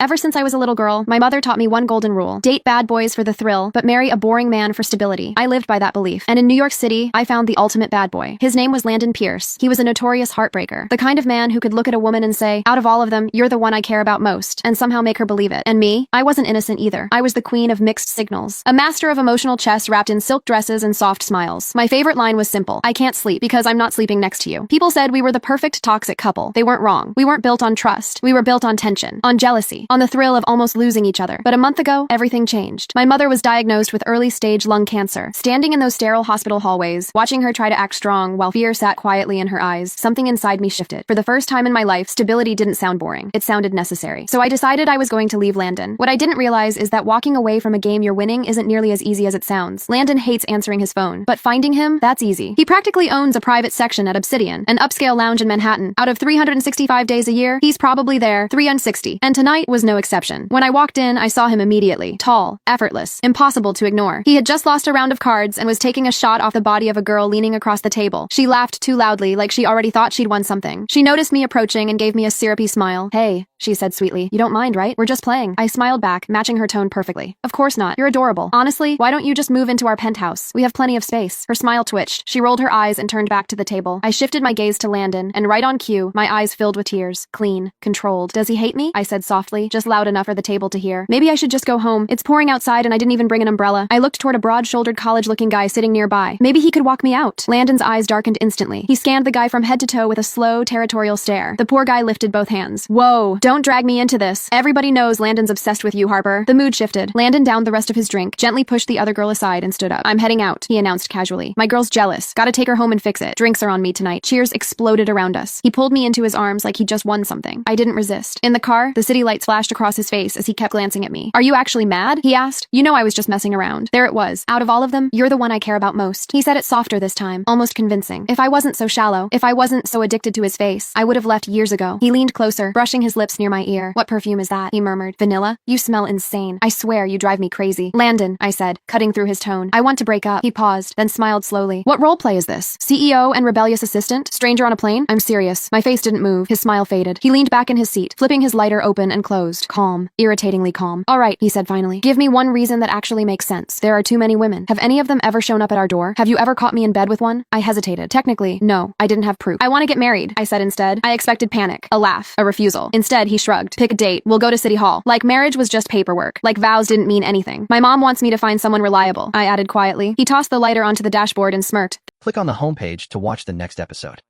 Ever since I was a little girl, my mother taught me one golden rule. Date bad boys for the thrill, but marry a boring man for stability. I lived by that belief. And in New York City, I found the ultimate bad boy. His name was Landon Pierce. He was a notorious heartbreaker. The kind of man who could look at a woman and say, out of all of them, you're the one I care about most, and somehow make her believe it. And me? I wasn't innocent either. I was the queen of mixed signals. A master of emotional chess wrapped in silk dresses and soft smiles. My favorite line was simple. I can't sleep because I'm not sleeping next to you. People said we were the perfect toxic couple. They weren't wrong. We weren't built on trust. We were built on tension, on jealousy, on the thrill of almost losing each other. But a month ago, everything changed. My mother was diagnosed with early-stage lung cancer. Standing in those sterile hospital hallways, watching her try to act strong while fear sat quietly in her eyes, something inside me shifted. For the first time in my life, stability didn't sound boring. It sounded necessary. So I decided I was going to leave Landon. What I didn't realize is that walking away from a game you're winning isn't nearly as easy as it sounds. Landon hates answering his phone, but finding him, that's easy. He practically owns a private section at Obsidian, an upscale lounge in Manhattan. Out of 365 days a year, he's probably there 360. And tonight was no exception. When I walked in, I saw him immediately. Tall, effortless, impossible to ignore. He had just lost a round of cards and was taking a shot off the body of a girl leaning across the table. She laughed too loudly, like she already thought she'd won something. She noticed me approaching and gave me a syrupy smile. Hey, she said sweetly. You don't mind, right? We're just playing. I smiled back, matching her tone perfectly. Of course not. You're adorable. Honestly, why don't you just move into our penthouse? We have plenty of space. Her smile twitched. She rolled her eyes and turned back to the table. I shifted my gaze to Landon, and right on cue, my eyes filled with tears. Clean, controlled. Does he hate me? I said softly, just loud enough for the table to hear. Maybe I should just go home. It's pouring outside and I didn't even bring an umbrella. I looked toward a broad-shouldered college-looking guy sitting nearby. Maybe he could walk me out. Landon's eyes darkened instantly. He scanned the guy from head to toe with a slow, territorial stare. The poor guy lifted both hands. Whoa, don't drag me into this. Everybody knows Landon's obsessed with you, Harper. The mood shifted. Landon downed the rest of his drink, gently pushed the other girl aside and stood up. I'm heading out, he announced casually. My girl's jealous. Gotta take her home and fix it. Drinks are on me tonight. Cheers exploded around us. He pulled me into his arms like he just won something. I didn't resist. In the car, the city lights flashed across his face as he kept glancing at me. Are you actually mad? He asked. You know I was just messing around. There it was. Out of all of them, you're the one I care about most. He said it softer this time, almost convincing. If I wasn't so shallow, if I wasn't so addicted to his face, I would have left years ago. He leaned closer, brushing his lips near my ear. What perfume is that? He murmured. Vanilla? You smell insane. I swear you drive me crazy. Landon, I said, cutting through his tone. I want to break up. He paused, then smiled slowly. What role play is this? CEO and rebellious assistant? Stranger on a plane? I'm serious. My face didn't move. His smile faded. He leaned back in his seat, flipping his lighter open and closed. Calm. Irritatingly calm. All right, he said finally. Give me one reason that actually makes sense. There are too many women. Have any of them ever shown up at our door? Have you ever caught me in bed with one? I hesitated. Technically, no. I didn't have proof. I want to get married, I said instead. I expected panic, a laugh, a refusal. Instead, he shrugged. Pick a date. We'll go to City Hall. Like marriage was just paperwork. Like vows didn't mean anything. My mom wants me to find someone reliable, I added quietly. He tossed the lighter onto the dashboard and smirked. Click on the homepage to watch the next episode.